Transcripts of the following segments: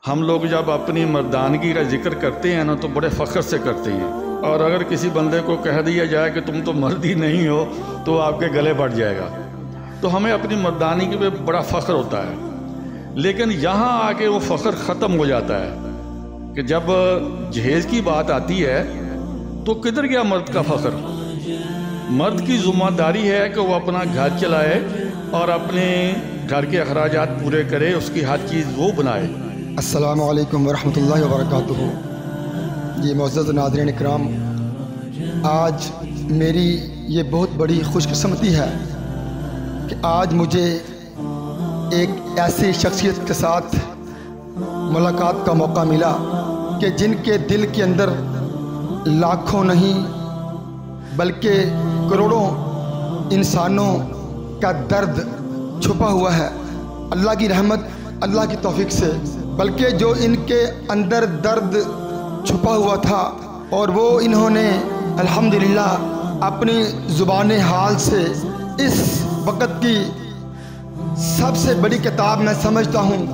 ہم لوگ جب اپنی مردانگی کا ذکر کرتے ہیں نا تو بڑے فخر سے کرتے ہیں، اور اگر کسی بندے کو کہہ دیا جائے کہ تم تو مرد ہی نہیں ہو تو آپ کے گلے بڑھ جائے گا۔ تو ہمیں اپنی مردانگی پہ بڑا فخر ہوتا ہے، لیکن یہاں آ کے وہ فخر ختم ہو جاتا ہے کہ جب جہیز کی بات آتی ہے تو کدھر گیا مرد کا فخر؟ مرد کی ذمہ داری ہے کہ وہ اپنا گھر چلائے اور اپنے گھر کے اخراجات پورے کرے، اس کی ہر چیز وہ بنائے۔ السلام علیکم ورحمۃ اللہ وبرکاتہ۔ یہ معزز ناظرین اکرام، آج میری یہ بہت بڑی خوش قسمتی ہے کہ آج مجھے ایک ایسی شخصیت کے ساتھ ملاقات کا موقع ملا کہ جن کے دل کے اندر لاکھوں نہیں بلکہ کروڑوں انسانوں کا درد چھپا ہوا ہے۔ اللہ کی رحمت، اللہ کی توفیق سے، بلکہ جو ان کے اندر درد چھپا ہوا تھا اور وہ انہوں نے الحمدللہ اپنی زبان حال سے اس وقت کی سب سے بڑی کتاب میں سمجھتا ہوں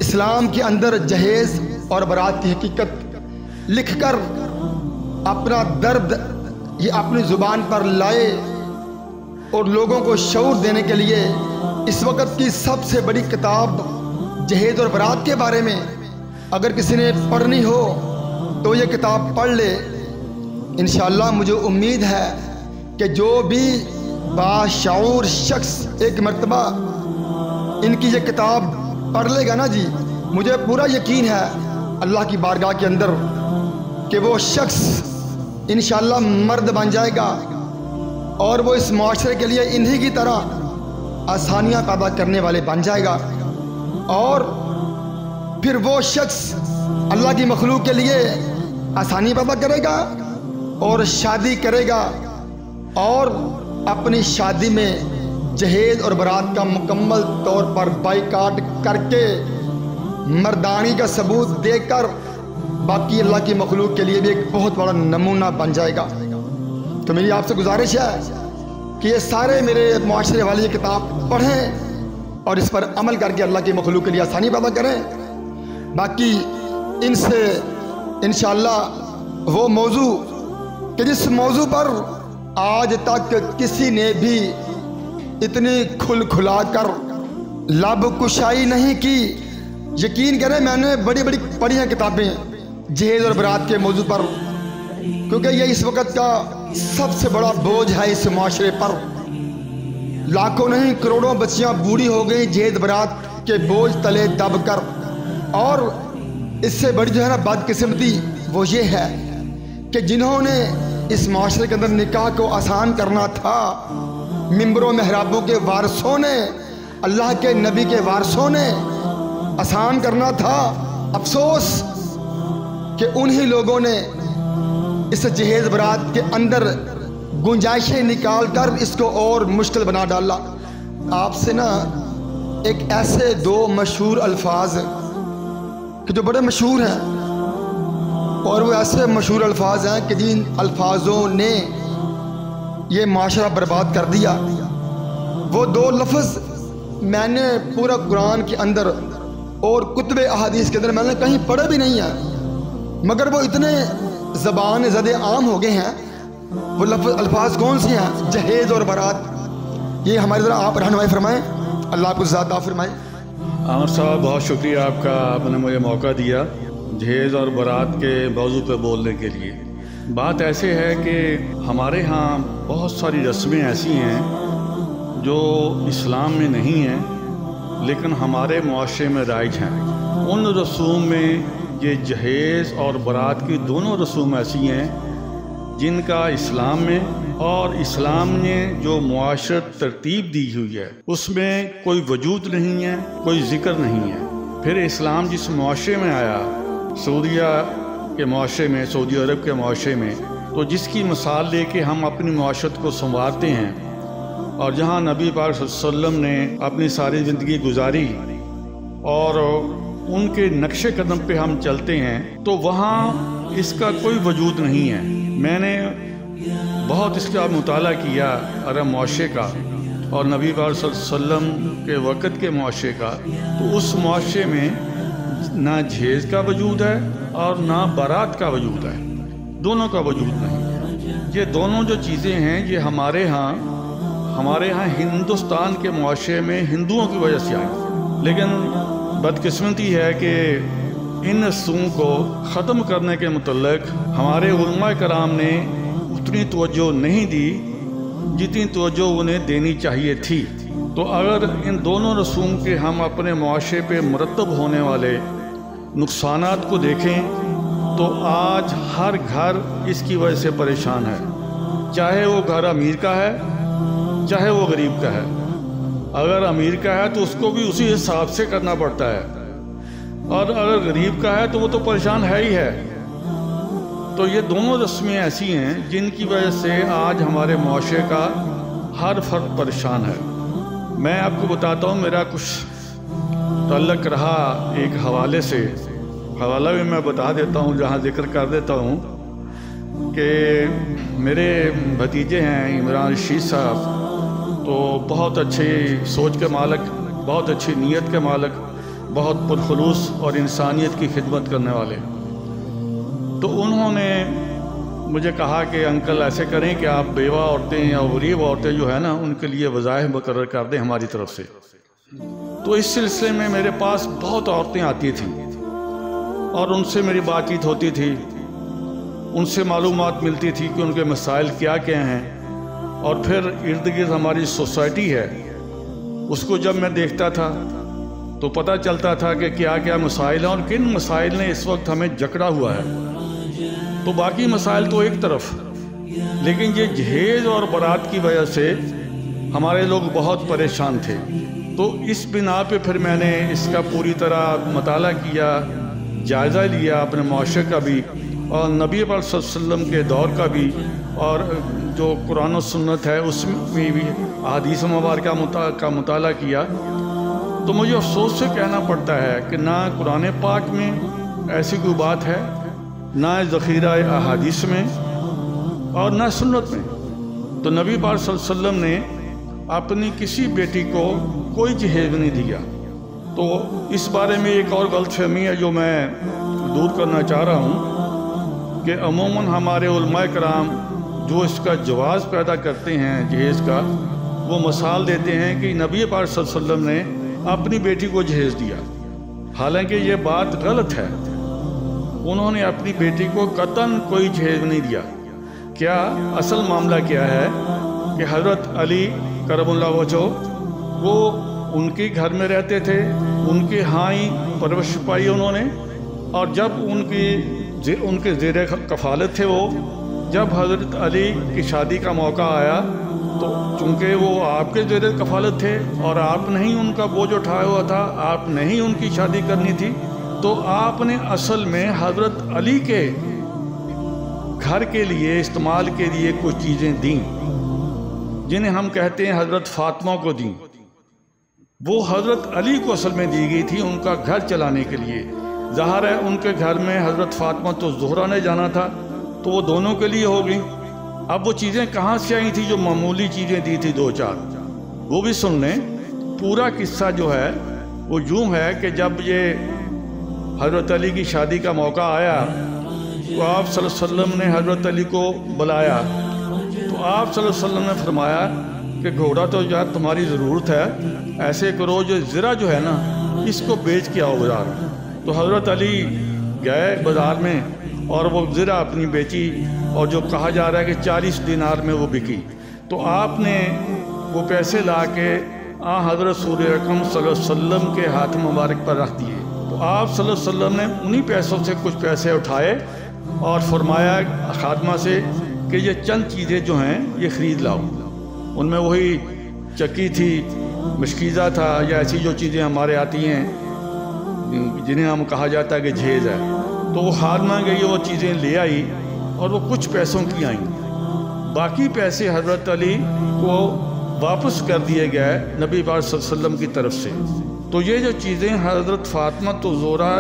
اسلام کے اندر جہیز اور برات کی حقیقت لکھ کر اپنا درد یہ اپنی زبان پر لائے اور لوگوں کو شعور دینے کے لیے اس وقت کی سب سے بڑی کتاب جہیز اور برات کے بارے میں اگر کسی نے پڑھنی ہو تو یہ کتاب پڑھ لے۔ انشاءاللہ مجھے امید ہے کہ جو بھی باشعور شخص ایک مرتبہ ان کی یہ کتاب پڑھ لے گا نا جی، مجھے پورا یقین ہے اللہ کی بارگاہ کے اندر کہ وہ شخص انشاءاللہ مرد بن جائے گا اور وہ اس معاشرے کے لیے انہی کی طرح آسانیاں پیدا کرنے والے بن جائے گا، اور پھر وہ شخص اللہ کی مخلوق کے لیے آسانی پیدا کرے گا اور شادی کرے گا، اور اپنی شادی میں جہیز اور برات کا مکمل طور پر بائیکاٹ کر کے مردانی کا ثبوت دے کر باقی اللہ کی مخلوق کے لیے بھی ایک بہت بڑا نمونہ بن جائے گا۔ تو میری آپ سے گزارش ہے کہ یہ سارے میرے معاشرے والی یہ کتاب پڑھیں اور اس پر عمل کر کے اللہ کی مخلوق کے لیے آسانی پیدا کریں۔ باقی ان سے انشاءاللہ وہ موضوع کہ جس موضوع پر آج تک کسی نے بھی اتنی کھل کھلا کر لب کشائی نہیں کی، یقین کریں میں نے بڑی بڑی پڑھی ہیں کتابیں جہیز اور برات کے موضوع پر، کیونکہ یہ اس وقت کا سب سے بڑا بوجھ ہے اس معاشرے پر۔ لاکھوں نہیں کروڑوں بچیاں بوڑھی ہو گئی جہیز برات کے بوجھ تلے دب کر، اور اس سے بڑی جو ہے نا بدقسمتی وہ یہ ہے کہ جنہوں نے اس معاشرے کے اندر نکاح کو آسان کرنا تھا، ممبروں محرابوں کے وارثوں نے، اللہ کے نبی کے وارثوں نے آسان کرنا تھا، افسوس کہ انہی لوگوں نے اس جہیز برات کے اندر گنجائشیں نکال کر اس کو اور مشکل بنا ڈالا۔ آپ سے نا ایک ایسے دو مشہور الفاظ کہ جو بڑے مشہور ہیں، اور وہ ایسے مشہور الفاظ ہیں کہ جن الفاظوں نے یہ معاشرہ برباد کر دیا۔ وہ دو لفظ میں نے پورا قرآن کے اندر اور کتب احادیث کے اندر میں نے کہیں پڑھے بھی نہیں ہیں، مگر وہ اتنے زبان زد عام ہو گئے ہیں۔ وہ الفاظ کون سے ہیں؟ جہیز اور برات۔ یہ ہماری ذرا آپ رہنمائی فرمائیں، اللہ آپ کو ذات عطا فرمائے۔ عامر صاحب بہت شکریہ آپ کا، آپ نے مجھے موقع دیا جہیز اور برات کے موضوع پہ بولنے کے لیے۔ بات ایسے ہے کہ ہمارے ہاں بہت ساری رسمیں ایسی ہیں جو اسلام میں نہیں ہیں لیکن ہمارے معاشرے میں رائج ہیں۔ ان رسوم میں یہ جہیز اور برات کی دونوں رسوم ایسی ہیں جن کا اسلام میں اور اسلام نے جو معاشرت ترتیب دی ہوئی ہے اس میں کوئی وجود نہیں ہے، کوئی ذکر نہیں ہے۔ پھر اسلام جس معاشرے میں آیا، سعودیہ کے معاشرے میں، سعودی عرب کے معاشرے میں، تو جس کی مثال لے کے ہم اپنی معاشرت کو سنوارتے ہیں، اور جہاں نبی پاک صلی اللہ علیہ وسلم نے اپنی ساری زندگی گزاری اور ان کے نقش قدم پہ ہم چلتے ہیں، تو وہاں اس کا کوئی وجود نہیں ہے۔ میں نے بہت اس کا مطالعہ کیا عرب معاشرے کا اور نبی پاک صلی اللہ علیہ وسلم کے وقت کے معاشرے کا، تو اس معاشرے میں نہ جہیز کا وجود ہے اور نہ بارات کا وجود ہے، دونوں کا وجود نہیں ہے۔ یہ دونوں جو چیزیں ہیں یہ ہمارے ہاں ہندوستان کے معاشرے میں ہندوؤں کی وجہ سے آئی، لیکن بدقسمتی ہے کہ ان رسوم کو ختم کرنے کے متعلق ہمارے علماء کرام نے اتنی توجہ نہیں دی جتنی توجہ انہیں دینی چاہیے تھی۔ تو اگر ان دونوں رسوم کے ہم اپنے معاشرے پہ مرتب ہونے والے نقصانات کو دیکھیں تو آج ہر گھر اس کی وجہ سے پریشان ہے، چاہے وہ گھر امیر کا ہے چاہے وہ غریب کا ہے۔ اگر امیر کا ہے تو اس کو بھی اسی حساب سے کرنا پڑتا ہے، اور اگر غریب کا ہے تو وہ تو پریشان ہے ہی ہے۔ تو یہ دونوں رسمیں ایسی ہیں جن کی وجہ سے آج ہمارے معاشرے کا ہر فرد پریشان ہے۔ میں آپ کو بتاتا ہوں، میرا کچھ تعلق رہا ایک حوالے سے، حوالہ بھی میں بتا دیتا ہوں، جہاں ذکر کر دیتا ہوں کہ میرے بھتیجے ہیں عمران رشید صاحب، تو بہت اچھی سوچ کے مالک، بہت اچھی نیت کے مالک، بہت پرخلوص اور انسانیت کی خدمت کرنے والے۔ تو انہوں نے مجھے کہا کہ انکل ایسے کریں کہ آپ بیوہ عورتیں یا غریب عورتیں جو ہے نا ان کے لیے وظائف مقرر کر دیں ہماری طرف سے۔ تو اس سلسلے میں میرے پاس بہت عورتیں آتی تھیں اور ان سے میری بات چیت ہوتی تھی، ان سے معلومات ملتی تھی کہ ان کے مسائل کیا کیا ہیں، اور پھر ارد گرد ہماری سوسائٹی ہے اس کو جب میں دیکھتا تھا تو پتہ چلتا تھا کہ کیا کیا مسائل ہیں اور کن مسائل نے اس وقت ہمیں جکڑا ہوا ہے۔ تو باقی مسائل تو ایک طرف، لیکن یہ جہیز اور بارات کی وجہ سے ہمارے لوگ بہت پریشان تھے۔ تو اس بنا پہ پھر میں نے اس کا پوری طرح مطالعہ کیا، جائزہ لیا اپنے معاشرے کا بھی اور نبی پاک صلی اللہ علیہ وسلم کے دور کا بھی، اور جو قرآن و سنت ہے اس میں بھی احادیث مبارکہ کا مطالعہ کیا۔ تو مجھے افسوس سے کہنا پڑتا ہے کہ نہ قرآن پاک میں ایسی کوئی بات ہے، نہ ذخیرہ احادیث میں، اور نہ سنت میں۔ تو نبی پاک صلی اللہ علیہ وسلم نے اپنی کسی بیٹی کو کوئی جہیز نہیں دیا۔ تو اس بارے میں ایک اور غلط فہمی ہے جو میں دور کرنا چاہ رہا ہوں کہ عموماً ہمارے علماء کرام جو اس کا جواز پیدا کرتے ہیں جہیز کا، وہ مثال دیتے ہیں کہ نبی پاک صلی اللہ علیہ وسلم نے اپنی بیٹی کو جہیز دیا، حالانکہ یہ بات غلط ہے۔ انہوں نے اپنی بیٹی کو قطعاً کوئی جہیز نہیں دیا۔ کیا اصل معاملہ کیا ہے کہ حضرت علی کرم اللہ وجہہ وہ ان کے گھر میں رہتے تھے، ان کے ہاں ہی پرورش پائی انہوں نے، اور جب ان کے زیر کفالت تھے وہ، جب حضرت علی کی شادی کا موقع آیا تو چونکہ وہ آپ کے زیر کفالت تھے اور آپ نے ہی ان کا بوجھ اٹھایا ہوا تھا، آپ نے ہی ان کی شادی کرنی تھی، تو آپ نے اصل میں حضرت علی کے گھر کے لیے استعمال کے لیے کچھ چیزیں دیں جنہیں ہم کہتے ہیں حضرت فاطمہ کو دیں۔ وہ حضرت علی کو اصل میں دی گئی تھی ان کا گھر چلانے کے لیے۔ ظاہر ہے ان کے گھر میں حضرت فاطمہ تو زہرہ نے جانا تھا، تو وہ دونوں کے لیے ہو گئی۔ اب وہ چیزیں کہاں سے آئی تھی جو معمولی چیزیں دی تھی دو چار، وہ بھی سن لیں۔ پورا قصہ جو ہے وہ یوں ہے کہ جب یہ حضرت علی کی شادی کا موقع آیا تو آپ صلی اللہ علیہ وسلم نے حضرت علی کو بلایا، تو آپ صلی اللہ علیہ وسلم نے فرمایا کہ گھوڑا تو یار تمہاری ضرورت ہے، ایسے کرو جو زرہ جو ہے نا اس کو بیچ کے آؤ بازار۔ تو حضرت علی گئے بازار میں اور وہ زرہ اپنی بیچی، اور جو کہا جا رہا ہے کہ 40 دینار میں وہ بکی۔ تو آپ نے وہ پیسے لا کے حضرت رسول اکرم صلی اللہ علیہ وسلم کے ہاتھ مبارک پر رکھ دیے۔ تو آپ صلی اللہ علیہ وسلم نے انہی پیسوں سے کچھ پیسے اٹھائے اور فرمایا خادمہ سے کہ یہ چند چیزیں جو ہیں یہ خرید لاؤ۔ ان میں وہی چکی تھی، مشکیزہ تھا، یا ایسی جو چیزیں ہمارے آتی ہیں جنہیں ہم کہا جاتا ہے کہ جہیز ہے۔ تو وہ خادمہ گئی، وہ چیزیں لے آئی اور وہ کچھ پیسوں کی آئیں۔ باقی پیسے حضرت علی کو واپس کر دیے گئے نبی پاک صلی اللہ علیہ وسلم کی طرف سے۔ تو یہ جو چیزیں حضرت فاطمہ زہرا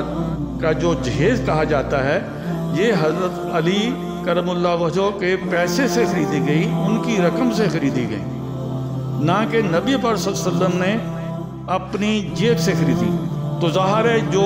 کا جو جہیز کہا جاتا ہے، یہ حضرت علی کرم اللہ وجہہ کے پیسے سے خریدی گئی، ان کی رقم سے خریدی گئی، نہ کہ نبی پاک صلی اللہ علیہ وسلم نے اپنی جیب سے خریدی۔ تو ظاہر ہے جو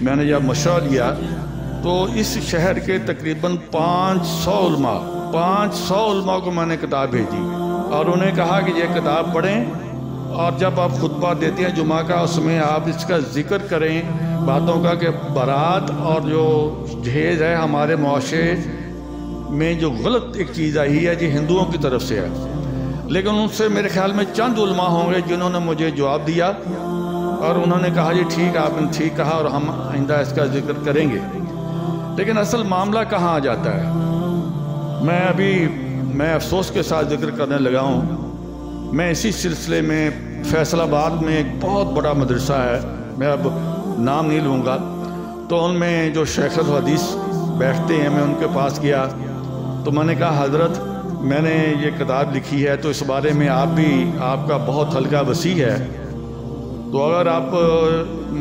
میں نے جب مشورہ لیا تو اس شہر کے تقریباً 500 علماء کو میں نے کتاب بھیجی اور انہیں کہا کہ یہ کتاب پڑھیں اور جب آپ خطبہ دیتے ہیں جمعہ کا اس میں آپ اس کا ذکر کریں باتوں کا کہ بارات اور جو جہیز ہے ہمارے معاشرے میں جو غلط ایک چیز آئی ہے یہ ہندوؤں کی طرف سے ہے. لیکن ان سے میرے خیال میں چند علماء ہوں گے جنہوں نے مجھے جواب دیا اور انہوں نے کہا جی ٹھیک آپ نے ٹھیک کہا اور ہم آئندہ اس کا ذکر کریں گے. لیکن اصل معاملہ کہاں آ جاتا ہے؟ میں افسوس کے ساتھ ذکر کرنے لگا ہوں. میں اسی سلسلے میں فیصل آباد میں ایک بہت بڑا مدرسہ ہے، میں اب نام نہیں لوں گا، تو ان میں جو شیخ الحدیث بیٹھتے ہیں میں ان کے پاس گیا تو میں نے کہا حضرت میں نے یہ کتاب لکھی ہے تو اس بارے میں آپ کا بہت حلقہ وسیع ہے، تو اگر آپ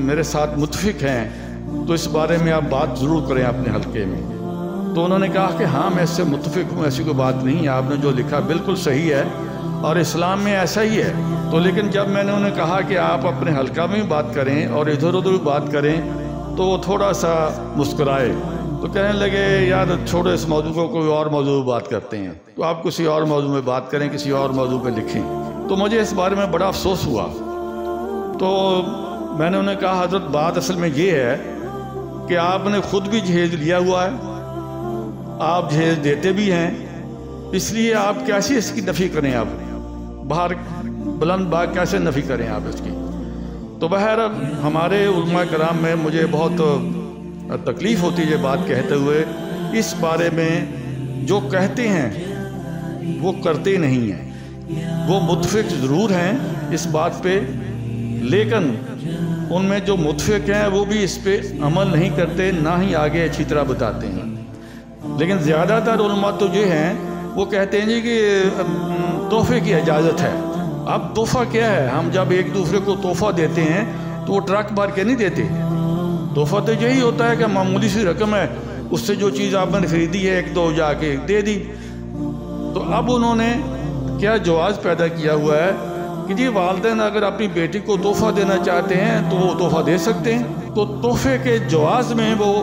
میرے ساتھ متفق ہیں تو اس بارے میں آپ بات ضرور کریں اپنے حلقے میں. تو انہوں نے کہا کہ ہاں میں اس سے متفق ہوں، ایسی کوئی بات نہیں ہے، آپ نے جو لکھا بالکل صحیح ہے اور اسلام میں ایسا ہی ہے. تو لیکن جب میں نے انہیں کہا کہ آپ اپنے حلقہ میں بھی بات کریں اور ادھر ادھر بھی بات کریں تو وہ تھوڑا سا مسکرائے، تو کہنے لگے یار چھوڑو اس موضوع کو، کوئی اور موضوع پہ بات کرتے ہیں. تو آپ کسی اور موضوع میں بات کریں، کسی اور موضوع پہ لکھیں. تو مجھے اس بارے میں بڑا افسوس ہوا. تو میں نے انہیں کہا حضرت بات اصل میں یہ ہے کہ آپ نے خود بھی جہیز لیا ہوا ہے، آپ جہیز دیتے بھی ہیں، اس لیے آپ کیسے اس کی نفی کریں؟ آپ باہر بلند باغ کیسے نفی کریں آپ اس کی؟ تو بہر ہمارے علماء کرام میں مجھے بہت تکلیف ہوتی ہے یہ بات کہتے ہوئے. اس بارے میں جو کہتے ہیں وہ کرتے نہیں ہیں، وہ متفق ضرور ہیں اس بات پہ لیکن ان میں جو متفق ہیں وہ بھی اس پہ عمل نہیں کرتے، نہ ہی آگے اچھی طرح بتاتے ہیں. لیکن زیادہ تر علماء تو جو ہیں وہ کہتے ہیں جی کہ تحفے کی اجازت ہے. اب تحفہ کیا ہے؟ ہم جب ایک دوسرے کو تحفہ دیتے ہیں تو وہ ٹرک بھر کے نہیں دیتے. تحفہ تو یہی ہوتا ہے کہ معمولی سی رقم ہے، اس سے جو چیز آپ نے خریدی ہے ایک دو جا کے دے دی. تو اب انہوں نے کیا جواز پیدا کیا ہوا ہے کہ جی والدین اگر اپنی بیٹی کو تحفہ دینا چاہتے ہیں تو وہ تحفہ دے سکتے ہیں. تو تحفے کے جواز میں وہ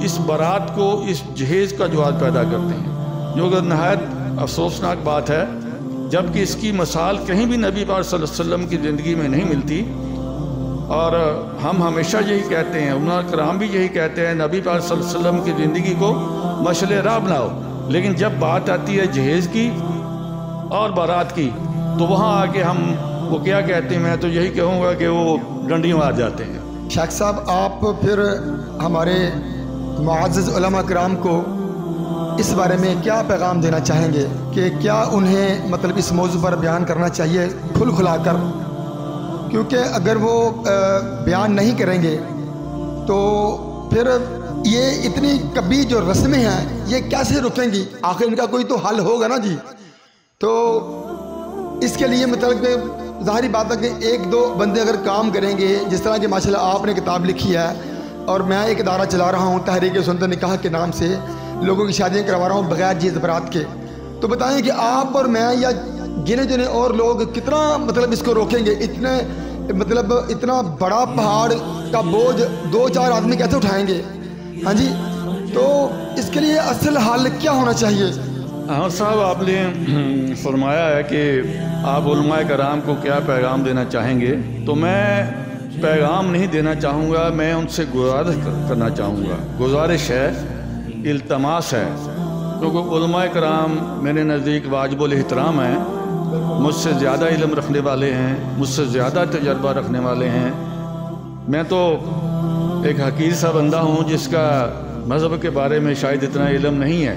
اس بارات کو، اس جہیز کا جواز پیدا کرتے ہیں، جو کہ نہایت افسوسناک بات ہے، جبکہ اس کی مثال کہیں بھی نبی پاک صلی اللہ علیہ وسلم کی زندگی میں نہیں ملتی. اور ہم ہمیشہ یہی کہتے ہیں، علماء کرام بھی یہی کہتے ہیں، نبی پاک صلی اللہ علیہ وسلم کی زندگی کو مشعل راہ بناؤ. لیکن جب بات آتی ہے جہیز کی اور بارات کی تو وہاں آ کے ہم وہ کیا کہتے ہیں، میں تو یہی کہوں گا کہ وہ ڈنڈی مار جاتے ہیں. شیخ صاحب آپ پھر ہمارے معزز علماء کرام کو اس بارے میں کیا پیغام دینا چاہیں گے کہ کیا انہیں مطلب اس موضوع پر بیان کرنا چاہیے کھل کھلا کر؟ کیونکہ اگر وہ بیان نہیں کریں گے تو پھر یہ اتنی کبھی جو رسمیں ہیں یہ کیسے رکیں گی؟ آخر ان کا کوئی تو حل ہوگا نا جی. تو اس کے لیے مطلب کہ ظاہری بات ہے کہ ایک دو بندے اگر کام کریں گے، جس طرح کہ ماشاءاللہ آپ نے کتاب لکھی ہے اور میں ایک ادارہ چلا رہا ہوں تحریک سنت نکاح کے نام سے، لوگوں کی شادیاں کروا رہا ہوں بغیر جہیز برات کے. تو بتائیں کہ آپ اور میں یا گنے جنے اور لوگ کتنا مطلب اس کو روکیں گے؟ اتنا بڑا پہاڑ کا بوجھ 2-4 آدمی کیسے اٹھائیں گے؟ ہاں جی. تو اس کے لیے اصل حل کیا ہونا چاہیے؟ احمد صاحب آپ نے فرمایا ہے کہ آپ علماء کرام کو کیا پیغام دینا چاہیں گے، تو میں پیغام نہیں دینا چاہوں گا، میں ان سے گزارش کرنا چاہوں گا. گزارش ہے، التماس ہے، کیونکہ علماء کرام میرے نزدیک واجب الاحترام ہیں، مجھ سے زیادہ علم رکھنے والے ہیں، مجھ سے زیادہ تجربہ رکھنے والے ہیں. میں تو ایک حقیر سا بندہ ہوں جس کا مذہب کے بارے میں شاید اتنا علم نہیں ہے.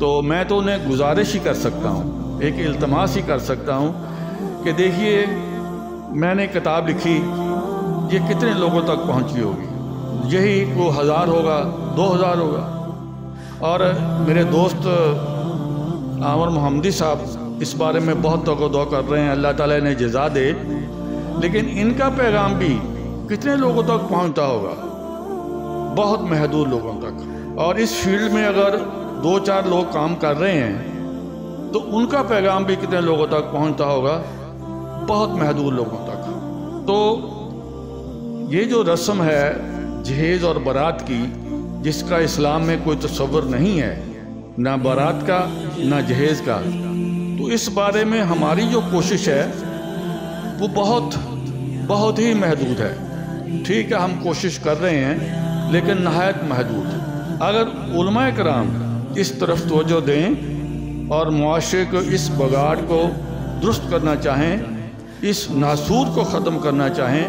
تو میں تو انہیں گزارش ہی کر سکتا ہوں، ایک التماس ہی کر سکتا ہوں کہ دیکھیے میں نے کتاب لکھی، یہ کتنے لوگوں تک پہنچی ہوگی؟ یہی کو 1000 ہوگا، 2000 ہوگا. اور میرے دوست عامر محمدی صاحب اس بارے میں بہت توقع کر رہے ہیں، اللہ تعالیٰ نے جزا دے. لیکن ان کا پیغام بھی کتنے لوگوں تک پہنچتا ہوگا؟ بہت محدود لوگوں تک. اور اس فیلڈ میں اگر 2-4 لوگ کام کر رہے ہیں تو ان کا پیغام بھی کتنے لوگوں تک پہنچتا ہوگا؟ بہت محدود لوگوں تک. تو یہ جو رسم ہے جہیز اور بارات کی، جس کا اسلام میں کوئی تصور نہیں ہے، نہ بارات کا نہ جہیز کا، تو اس بارے میں ہماری جو کوشش ہے وہ بہت ہی محدود ہے۔ ٹھیک ہے، ہم کوشش کر رہے ہیں لیکن نہایت محدود۔ اگر علماء کرام اس طرف توجہ دیں اور معاشرے کو اس بگاڑ کو درست کرنا چاہیں، اس ناسور کو ختم کرنا چاہیں،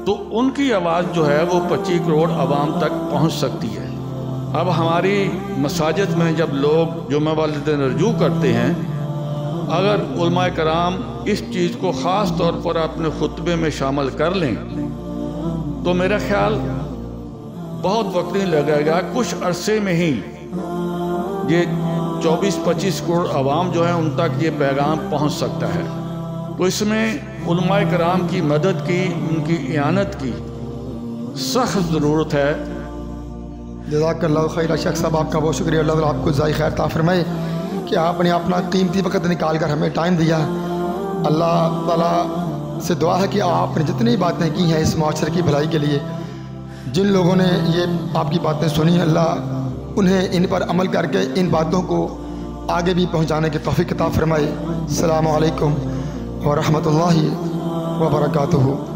تو ان کی آواز جو ہے وہ 25 کروڑ عوام تک پہنچ سکتی ہے۔ اب ہماری مساجد میں جب لوگ جمعہ والے دن رجوع کرتے ہیں، اگر علماء کرام اس چیز کو خاص طور پر اپنے خطبے میں شامل کر لیں تو میرا خیال بہت وقت نہیں لگے گا، کچھ عرصے میں ہی یہ 24-25 کروڑ عوام جو ہیں ان تک یہ پیغام پہنچ سکتا ہے۔ تو اس میں علماء کرام کی مدد کی، ان کی اعانت کی سخت ضرورت ہے۔ جزاک اللہ خیر شیخ صاحب، آپ کا بہت شکریہ، اللہ تعالیٰ آپ کو جزائے خیر عطا فرمائے کہ آپ نے اپنا قیمتی وقت نکال کر ہمیں ٹائم دیا۔ اللہ تعالیٰ سے دعا ہے کہ آپ نے جتنی باتیں کی ہیں اس معاشرے کی بھلائی کے لیے، جن لوگوں نے یہ آپ کی باتیں سنی، اللہ انہیں ان پر عمل کر کے ان باتوں کو آگے بھی پہنچانے کی توفیق عطا فرمائے۔ السلام علیکم ورحمۃ اللہ وبرکاتہ۔